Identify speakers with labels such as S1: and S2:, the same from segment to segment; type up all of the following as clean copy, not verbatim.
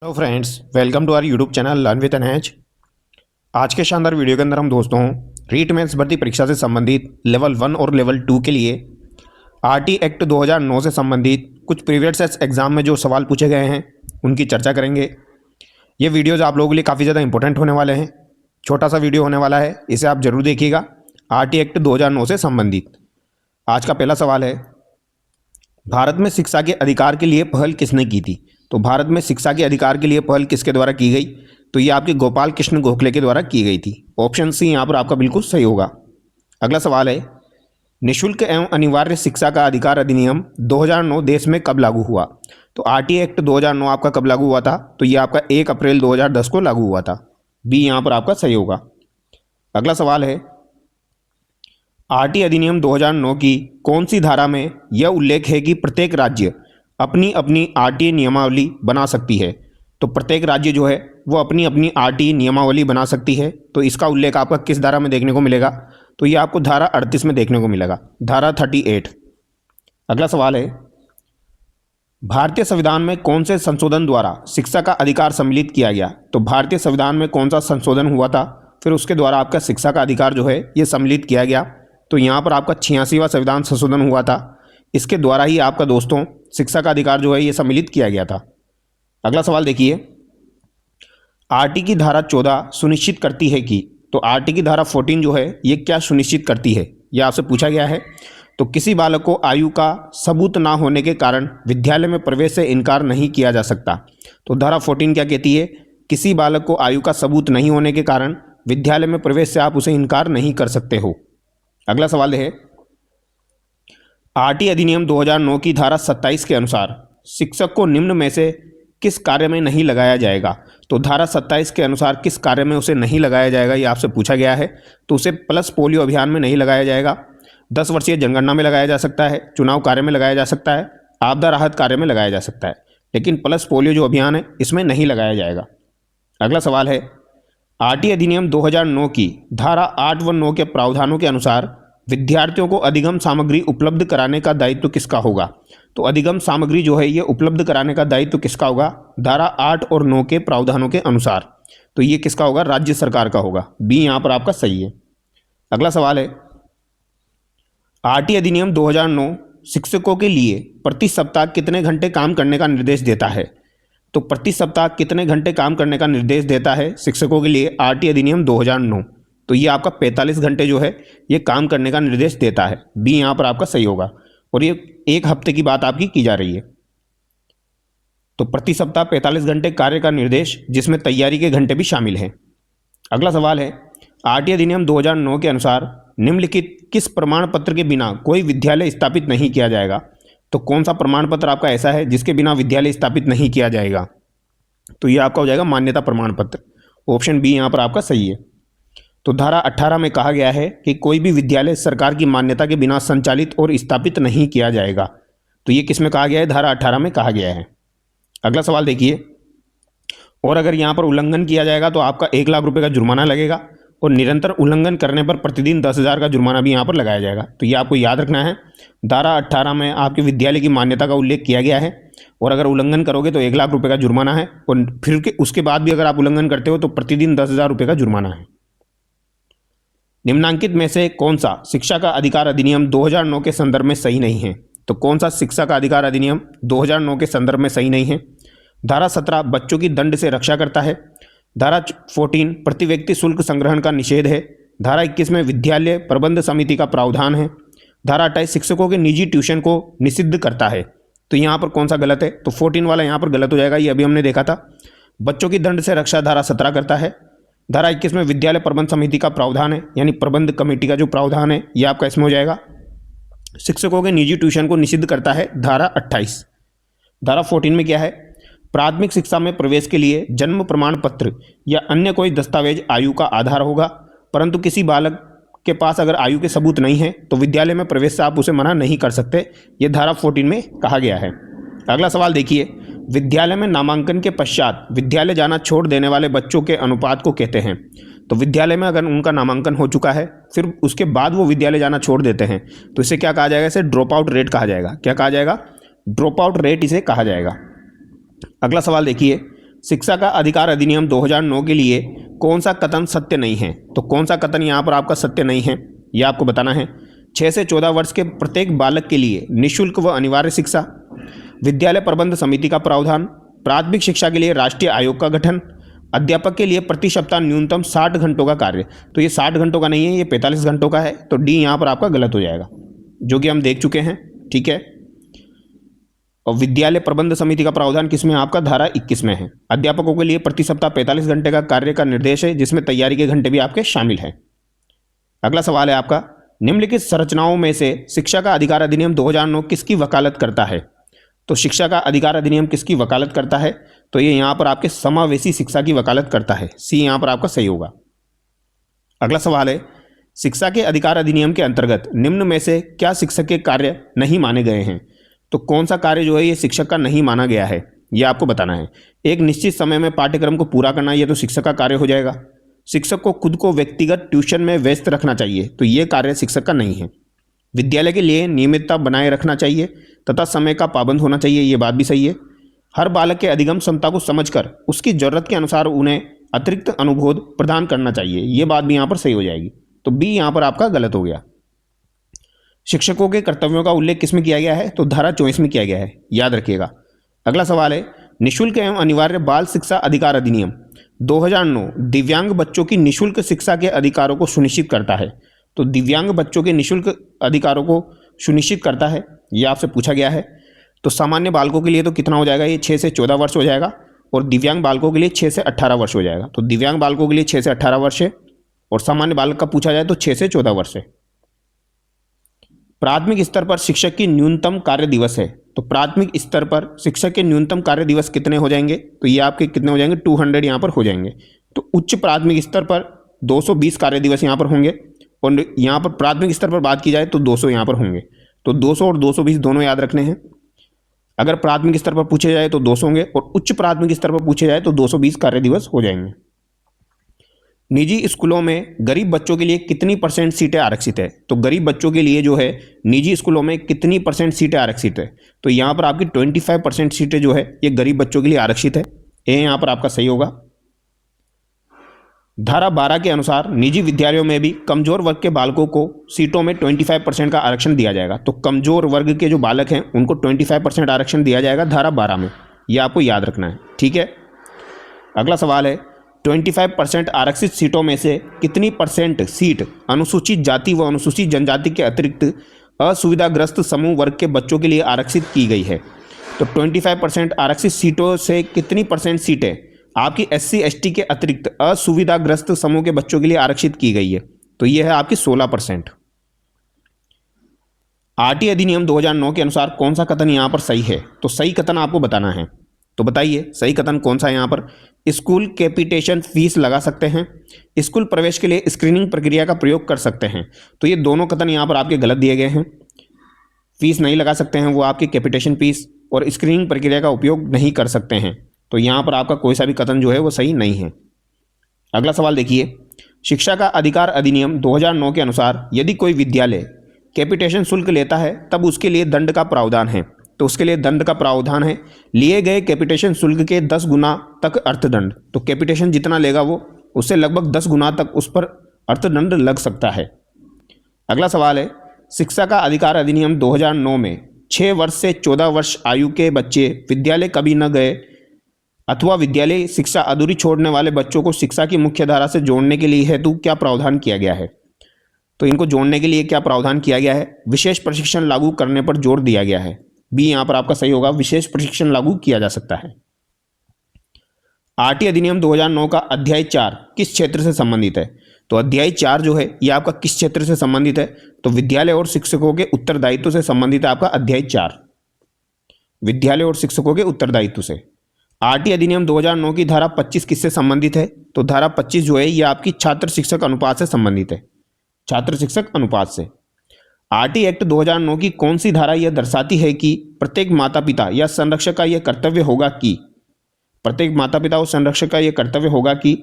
S1: Hello friends, welcome to our YouTube channel learn with NH. आज के शानदार video के अंदर हम दोस्तों रीट मेंस भर्ती परीक्षा से संबंधित लेवल 1 और लेवल 2 के लिए आरटी एक्ट 2009 से संबंधित कुछ प्रीवियस एग्जाम में जो सवाल पूछे गए हैं उनकी चर्चा करेंगे। ये वीडियोज़ आप लोगों के लिए काफ़ी ज़्यादा इंपॉर्टेंट होने वाले हैं। छोटा सा वीडियो होने वाला है, इसे आप ज़रूर देखिएगा। आरटी एक्ट 2009 से संबंधित आज का पहला सवाल है, भारत में शिक्षा के अधिकार के लिए पहल किसने की थी? तो भारत में शिक्षा के अधिकार के लिए पहल किसके द्वारा की गई? तो ये आपके गोपाल कृष्ण गोखले के द्वारा की गई थी। ऑप्शन सी यहाँ पर आपका बिल्कुल सही होगा। अगला सवाल है, निःशुल्क एवं अनिवार्य शिक्षा का अधिकार अधिनियम 2009 देश में कब लागू हुआ? तो आरटी एक्ट 2009 आपका कब लागू हुआ था? तो ये आपका 1 अप्रैल 2010 को लागू हुआ था। बी यहाँ पर आपका सही होगा। अगला सवाल है, आरटी अधिनियम 2009 की कौन सी धारा में यह उल्लेख है कि प्रत्येक राज्य अपनी अपनी आरटी नियमावली बना सकती है? तो प्रत्येक राज्य जो है वो अपनी अपनी आरटी नियमावली बना सकती है। तो इसका उल्लेख आपका किस धारा में देखने को मिलेगा? तो ये आपको धारा 38 में देखने को मिलेगा, धारा 38। अगला सवाल है, भारतीय संविधान में कौन से संशोधन द्वारा शिक्षा का अधिकार सम्मिलित किया गया? तो भारतीय संविधान में कौन सा संशोधन हुआ था, फिर उसके द्वारा आपका शिक्षा का अधिकार जो है ये सम्मिलित किया गया? तो यहाँ पर आपका 86वां संविधान संशोधन हुआ था। इसके द्वारा ही आपका दोस्तों शिक्षा का अधिकार जो है ये सम्मिलित किया गया था। अगला सवाल देखिए, आरटी की धारा 14 सुनिश्चित करती है कि, तो आरटी की धारा 14 जो है ये क्या सुनिश्चित करती है, यह आपसे पूछा गया है। तो किसी बालक को आयु का सबूत ना होने के कारण विद्यालय में प्रवेश से इनकार नहीं किया जा सकता। तो धारा 14 क्या कहती है? किसी बालक को आयु का सबूत नहीं होने के कारण विद्यालय में प्रवेश से आप उसे इनकार नहीं कर सकते हो। अगला सवाल है, आरटी अधिनियम 2009 की धारा 27 के अनुसार शिक्षक को निम्न में से किस कार्य में नहीं लगाया जाएगा? तो धारा 27 के अनुसार किस कार्य में उसे नहीं लगाया जाएगा, ये आपसे पूछा गया है। तो उसे प्लस पोलियो अभियान में नहीं लगाया जाएगा, 10 वर्षीय जनगणना में लगाया जा सकता है, चुनाव कार्य में लगाया जा सकता है, आपदा राहत कार्य में लगाया जा सकता है, लेकिन प्लस पोलियो जो अभियान है इसमें नहीं लगाया जाएगा। अगला सवाल है, आरटी अधिनियम 2009 की धारा 8 व 9 के प्रावधानों के अनुसार विद्यार्थियों को अधिगम सामग्री उपलब्ध कराने का दायित्व किसका होगा? तो अधिगम सामग्री जो है ये उपलब्ध कराने का दायित्व किसका होगा? धारा 8 और 9 के प्रावधानों के अनुसार। तो ये किसका होगा? राज्य सरकार का होगा। बी यहाँ पर आपका सही है। अगला सवाल है, आरटी अधिनियम 2009 शिक्षकों के लिए प्रति सप्ताह कितने घंटे काम करने का निर्देश देता है? तो प्रति सप्ताह कितने घंटे काम करने का निर्देश देता है शिक्षकों के लिए आरटी अधिनियम 2009? तो ये आपका 45 घंटे जो है ये काम करने का निर्देश देता है। बी यहाँ पर आपका सही होगा। और ये 1 हफ्ते की बात आपकी की जा रही है। तो प्रति सप्ताह 45 घंटे कार्य का निर्देश, जिसमें तैयारी के घंटे भी शामिल हैं। अगला सवाल है, आरटी अधिनियम 2009 के अनुसार निम्नलिखित किस प्रमाण पत्र के बिना कोई विद्यालय स्थापित नहीं किया जाएगा? तो कौन सा प्रमाण पत्र आपका ऐसा है जिसके बिना विद्यालय स्थापित नहीं किया जाएगा? तो ये आपका हो जाएगा मान्यता प्रमाण पत्र। ऑप्शन बी यहाँ पर आपका सही है। तो धारा 18 में कहा गया है कि कोई भी विद्यालय सरकार की मान्यता के बिना संचालित और स्थापित नहीं किया जाएगा। तो ये किस में कहा गया है? धारा 18 में कहा गया है। अगला सवाल देखिए, और अगर यहाँ पर उल्लंघन किया जाएगा तो आपका 1 लाख रुपए का जुर्माना लगेगा, और निरंतर उल्लंघन करने पर प्रतिदिन 10,000 का जुर्माना भी यहाँ पर लगाया जाएगा। तो ये आपको याद रखना है। धारा 18 में आपके विद्यालय की मान्यता का उल्लेख किया गया है, और अगर उल्लंघन करोगे तो 1 लाख रुपये का जुर्माना है, और फिर उसके बाद भी अगर आप उल्लंघन करते हो तो प्रतिदिन 10,000 रुपये का जुर्माना है। निम्नांकित में से कौन सा शिक्षा का अधिकार अधिनियम 2009 के संदर्भ में सही नहीं है? तो कौन सा शिक्षा का अधिकार अधिनियम 2009 के संदर्भ में सही नहीं है? धारा 17 बच्चों की दंड से रक्षा करता है। धारा 14 प्रति व्यक्ति शुल्क संग्रहण का निषेध है। धारा 21 में विद्यालय प्रबंध समिति का प्रावधान है। धारा 28 शिक्षकों के निजी ट्यूशन को निषिद्ध करता है। तो यहाँ पर कौन सा गलत है? तो 14 वाला यहाँ पर गलत हो जाएगा, ये अभी हमने देखा था। बच्चों की दंड से रक्षा धारा 17 करता है। धारा 21 में विद्यालय प्रबंध समिति का प्रावधान है, यानी प्रबंध कमेटी का जो प्रावधान है ये आपका इसमें हो जाएगा। शिक्षकों के निजी ट्यूशन को निषिद्ध करता है धारा 28। धारा 14 में क्या है? प्राथमिक शिक्षा में प्रवेश के लिए जन्म प्रमाण पत्र या अन्य कोई दस्तावेज आयु का आधार होगा, परंतु किसी बालक के पास अगर आयु के सबूत नहीं है तो विद्यालय में प्रवेश से आप उसे मना नहीं कर सकते। ये धारा 14 में कहा गया है। अगला सवाल देखिए, विद्यालय में नामांकन के पश्चात विद्यालय जाना छोड़ देने वाले बच्चों के अनुपात को कहते हैं। तो विद्यालय में अगर उनका नामांकन हो चुका है फिर उसके बाद वो विद्यालय जाना छोड़ देते हैं तो इसे क्या कहा जाएगा? इसे ड्रॉप आउट रेट कहा जाएगा। क्या कहा जाएगा? ड्रॉप आउट रेट इसे कहा जाएगा। अगला सवाल देखिए, शिक्षा का अधिकार अधिनियम 2009 के लिए कौन सा कथन सत्य नहीं है? तो कौन सा कथन यहाँ पर आपका सत्य नहीं है यह आपको बताना है। 6 से 14 वर्ष के प्रत्येक बालक के लिए निःशुल्क व अनिवार्य शिक्षा, विद्यालय प्रबंध समिति का प्रावधान, प्राथमिक शिक्षा के लिए राष्ट्रीय आयोग का गठन, अध्यापक के लिए प्रति सप्ताह न्यूनतम 60 घंटों का कार्य। तो ये 60 घंटों का नहीं है, ये 45 घंटों का है। तो डी यहाँ पर आपका गलत हो जाएगा, जो कि हम देख चुके हैं। ठीक है। और विद्यालय प्रबंध समिति का प्रावधान किसमें? आपका धारा 21 में है। अध्यापकों के लिए प्रति सप्ताह 45 घंटे का कार्य का निर्देश है, जिसमें तैयारी के घंटे भी आपके शामिल हैं। अगला सवाल है आपका, निम्नलिखित संरचनाओं में से शिक्षा का अधिकार अधिनियम 2009 किसकी वकालत करता है? तो शिक्षा का अधिकार अधिनियम किसकी वकालत करता है? तो ये यहाँ पर आपके समावेशी शिक्षा की वकालत करता है। सी यहाँ पर आपका सही होगा। अगला सवाल है, शिक्षा के अधिकार अधिनियम के अंतर्गत निम्न में से क्या शिक्षक के कार्य नहीं माने गए हैं? तो कौन सा कार्य जो है ये शिक्षक का नहीं माना गया है, ये आपको बताना है। एक निश्चित समय में पाठ्यक्रम को पूरा करना, ये तो शिक्षक का कार्य हो जाएगा। शिक्षक को खुद को व्यक्तिगत ट्यूशन में व्यस्त रखना चाहिए, तो ये कार्य शिक्षक का नहीं है। विद्यालय के लिए नियमितता बनाए रखना चाहिए तथा समय का पाबंद होना चाहिए, ये बात भी सही है। हर बालक के अधिगम क्षमता को समझकर उसकी जरूरत के अनुसार उन्हें अतिरिक्त अनुबोध प्रदान करना चाहिए, ये बात भी यहाँ पर सही हो जाएगी। तो बी यहाँ पर आपका गलत हो गया। शिक्षकों के कर्तव्यों का उल्लेख किसमें किया गया है? तो धारा 24 में किया गया है, याद रखिएगा। अगला सवाल है, निःशुल्क एवं अनिवार्य बाल शिक्षा अधिकार अधिनियम 2009 दिव्यांग बच्चों की निःशुल्क शिक्षा के अधिकारों को सुनिश्चित करता है। तो दिव्यांग बच्चों के निःशुल्क अधिकारों को सुनिश्चित करता है, यह आपसे पूछा गया है। तो सामान्य बालकों के लिए तो कितना हो जाएगा? ये 6 से 14 वर्ष हो जाएगा, और दिव्यांग बालकों के लिए 6 से 18 वर्ष हो जाएगा। तो दिव्यांग बालकों के लिए 6 से 18 वर्ष है, और सामान्य बालक का पूछा जाए तो 6 से 14 वर्ष है। प्राथमिक स्तर पर शिक्षक की न्यूनतम कार्य दिवस है। तो प्राथमिक स्तर पर शिक्षक के न्यूनतम कार्य दिवस कितने हो जाएंगे? तो ये आपके कितने हो जाएंगे? 200 यहाँ पर हो जाएंगे। तो उच्च प्राथमिक स्तर पर 220 कार्य दिवस यहाँ पर होंगे, और यहाँ पर प्राथमिक स्तर पर बात की जाए तो 200 यहाँ पर होंगे। तो 200 और 220 दोनों याद रखने हैं। अगर प्राथमिक स्तर पर पूछे जाए तो 200 होंगे, और उच्च प्राथमिक स्तर पर पूछे जाए तो 220 कार्य दिवस हो जाएंगे। निजी स्कूलों में गरीब बच्चों के लिए कितनी % सीटें आरक्षित है? तो गरीब बच्चों के लिए जो है निजी स्कूलों में कितनी % सीटें आरक्षित है? तो यहाँ पर आपकी 25% सीटें जो है ये गरीब बच्चों के लिए आरक्षित है। ए यहाँ पर आपका सही होगा। धारा 12 के अनुसार निजी विद्यालयों में भी कमजोर वर्ग के बालकों को सीटों में 25% का आरक्षण दिया जाएगा। तो कमजोर वर्ग के जो बालक हैं उनको 25% आरक्षण दिया जाएगा धारा 12 में, यह आपको याद रखना है। ठीक है। अगला सवाल है, 25% आरक्षित सीटों में से कितनी % सीट अनुसूचित जाति व अनुसूचित जनजाति के अतिरिक्त असुविधाग्रस्त समूह वर्ग के बच्चों के लिए आरक्षित की गई है? तो 25% आरक्षित सीटों से कितनी % सीटें आपकी SC ST के अतिरिक्त असुविधाग्रस्त समूह के बच्चों के लिए आरक्षित की गई है? तो यह है आपकी 16%। RT अधिनियम 2009 के अनुसार कौन सा कथन यहाँ पर सही है? तो सही कथन आपको बताना है, तो बताइए सही कथन कौन सा है यहाँ पर? स्कूल कैपिटेशन फीस लगा सकते हैं, स्कूल प्रवेश के लिए स्क्रीनिंग प्रक्रिया का प्रयोग कर सकते हैं। तो ये दोनों कथन यहाँ पर आपके गलत दिए गए हैं। फीस नहीं लगा सकते हैं वो आपकी कैपिटेशन फीस, और स्क्रीनिंग प्रक्रिया का उपयोग नहीं कर सकते हैं। तो यहाँ पर आपका कोई सा भी कथन जो है वो सही नहीं है। अगला सवाल देखिए, शिक्षा का अधिकार अधिनियम 2009 के अनुसार यदि कोई विद्यालय कैपिटेशन शुल्क लेता है तब उसके लिए दंड का प्रावधान है। तो उसके लिए दंड का प्रावधान है लिए गए कैपिटेशन शुल्क के 10 गुना तक अर्थदंड। तो कैपिटेशन जितना लेगा वो उससे लगभग 10 गुना तक उस पर अर्थदंड लग सकता है। अगला सवाल है, शिक्षा का अधिकार अधिनियम 2009 में 6 वर्ष से 14 वर्ष आयु के बच्चे विद्यालय कभी न गए अथवा विद्यालय शिक्षा अधूरी छोड़ने वाले बच्चों को शिक्षा की मुख्य धारा से जोड़ने के लिए हेतु क्या प्रावधान किया गया है? तो इनको जोड़ने के लिए क्या प्रावधान किया गया है? विशेष प्रशिक्षण लागू करने पर जोर दिया गया है। बी यहाँ पर आपका सही होगा, विशेष प्रशिक्षण लागू किया जा सकता है। RT अधिनियम 2009 का अध्याय 4 किस क्षेत्र से संबंधित है? तो अध्याय 4 जो है ये आपका किस क्षेत्र से संबंधित है? तो विद्यालय और शिक्षकों के उत्तरदायित्व से संबंधित है आपका अध्याय 4, विद्यालय और शिक्षकों के उत्तरदायित्व से। RT अधिनियम 2009 की धारा 25 किससे संबंधित है? तो धारा 25 जो है ये आपकी छात्र शिक्षक अनुपात से संबंधित है, छात्र शिक्षक अनुपात से। RT एक्ट 2009 की कौन सी धारा यह दर्शाती है कि प्रत्येक माता पिता या संरक्षक का यह कर्तव्य होगा कि प्रत्येक माता पिता और संरक्षक का यह कर्तव्य होगा कि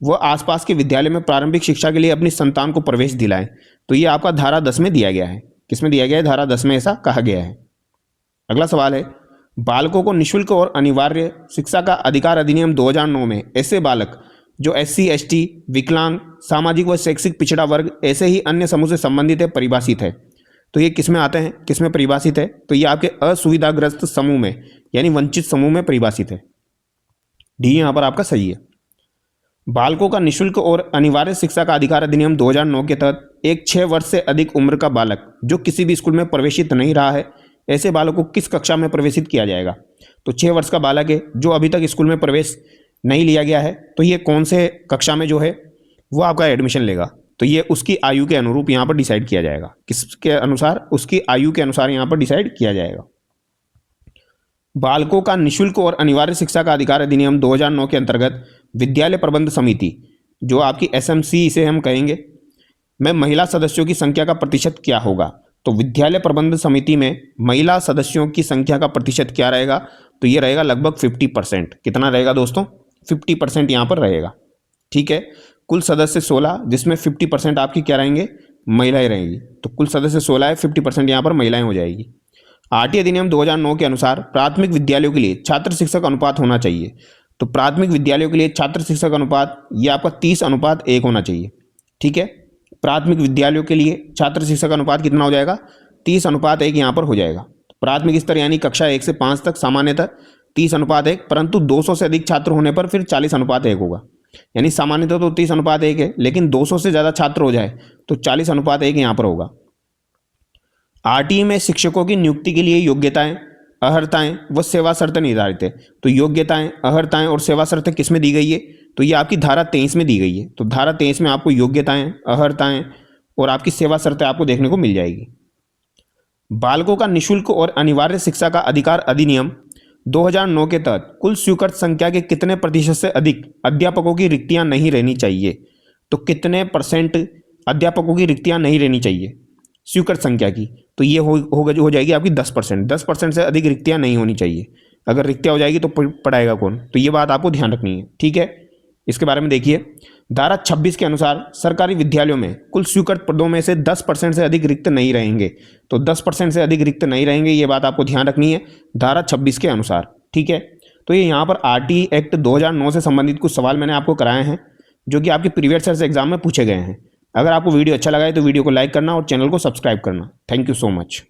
S1: वह आसपास के विद्यालय में प्रारंभिक शिक्षा के लिए अपनी संतान को प्रवेश दिलाएं? तो ये आपका धारा 10 में दिया गया है। किसमें दिया गया है? धारा 10 में ऐसा कहा गया है। अगला सवाल है, बालकों को निःशुल्क और अनिवार्य शिक्षा का अधिकार अधिनियम 2009 में ऐसे बालक जो SC ST विकलांग सामाजिक व शैक्षिक पिछड़ा वर्ग ऐसे ही अन्य समूह से संबंधित है परिभाषित है। तो ये किस में आते हैं, किस में परिभाषित है, तो ये आपके असुविधाग्रस्त समूह में यानी वंचित समूह में परिभाषित है। डी यहाँ पर आपका सही है। बालकों का निःशुल्क और अनिवार्य शिक्षा का अधिकार अधिनियम 2009 के तहत एक 6 वर्ष से अधिक उम्र का बालक जो किसी भी स्कूल में प्रवेशित नहीं रहा है, ऐसे बालकों को किस कक्षा में प्रवेशित किया जाएगा। तो 6 वर्ष का बालक है जो अभी तक स्कूल में प्रवेश नहीं लिया गया है, तो ये कौन से कक्षा में जो है वो आपका एडमिशन लेगा। तो ये उसकी आयु के अनुरूप यहाँ पर डिसाइड किया जाएगा। किसके अनुसार, उसकी आयु के अनुसार यहाँ पर डिसाइड किया जाएगा। बालकों का निःशुल्क और अनिवार्य शिक्षा का अधिकार अधिनियम 2009 के अंतर्गत विद्यालय प्रबंध समिति जो आपकी SMC इसे हम कहेंगे में महिला सदस्यों की संख्या का प्रतिशत क्या होगा। तो विद्यालय प्रबंध समिति में महिला सदस्यों की संख्या का प्रतिशत क्या रहेगा, तो ये रहेगा लगभग 50%। कितना रहेगा दोस्तों, 50% यहाँ पर रहेगा। ठीक है, कुल सदस्य 16 जिसमें 50% आपकी क्या रहेंगे, महिलाएं रहेंगी। तो कुल सदस्य 16 है, 50% यहाँ पर महिलाएं हो जाएगी। RT अधिनियम 2009 के अनुसार प्राथमिक विद्यालयों के लिए छात्र शिक्षक अनुपात होना चाहिए। तो प्राथमिक विद्यालयों के लिए छात्र शिक्षक अनुपात ये आपका 30:1 होना चाहिए। ठीक है, प्राथमिक विद्यालयों के लिए छात्र शिक्षक अनुपात कितना हो जाएगा, 30:1 यहाँ पर हो जाएगा। प्राथमिक स्तर यानी कक्षा 1 से 5 तक सामान्यतः 30:1, परंतु 200 से अधिक छात्र होने पर फिर 40:1 होगा। यानी सामान्यतः तो 30:1 है, लेकिन 200 से ज़्यादा छात्र हो जाए तो 40:1 यहाँ पर होगा। RT में शिक्षकों की नियुक्ति के लिए योग्यताएं, अर्हताएं व सेवा शर्तें निर्धारित है। तो योग्यताएं, अर्हताएं और सेवा शर्तें किस में दी गई है, तो ये आपकी धारा 23 में दी गई है। तो धारा 23 में आपको योग्यताएं, अर्हताएं और आपकी सेवा शर्तें आपको देखने को मिल जाएगी। बालकों का निःशुल्क और अनिवार्य शिक्षा का अधिकार अधिनियम 2009 के तहत कुल स्वीकृत संख्या के कितने प्रतिशत से अधिक अध्यापकों की रिक्तियां नहीं रहनी चाहिए। तो कितने % अध्यापकों की रिक्तियां नहीं रहनी चाहिए स्वीकृत संख्या की, तो ये हो जाएगी आपकी 10%। 10% से अधिक रिक्तियां नहीं होनी चाहिए। अगर रिक्तियां हो जाएगी तो पढ़ाएगा कौन, तो ये बात आपको ध्यान रखनी है। ठीक है, इसके बारे में देखिए, धारा 26 के अनुसार सरकारी विद्यालयों में कुल स्वीकृत पदों में से 10% से अधिक रिक्त नहीं रहेंगे। तो 10% से अधिक रिक्त नहीं रहेंगे, ये बात आपको ध्यान रखनी है धारा 26 के अनुसार। ठीक है, तो ये यहाँ पर RT एक्ट 2009 से संबंधित कुछ सवाल मैंने आपको कराए हैं जो कि आपके प्रीवियस ईयर एग्जाम में पूछे गए हैं। अगर आपको वीडियो अच्छा लगा है तो वीडियो को लाइक करना और चैनल को सब्सक्राइब करना। Thank you so much.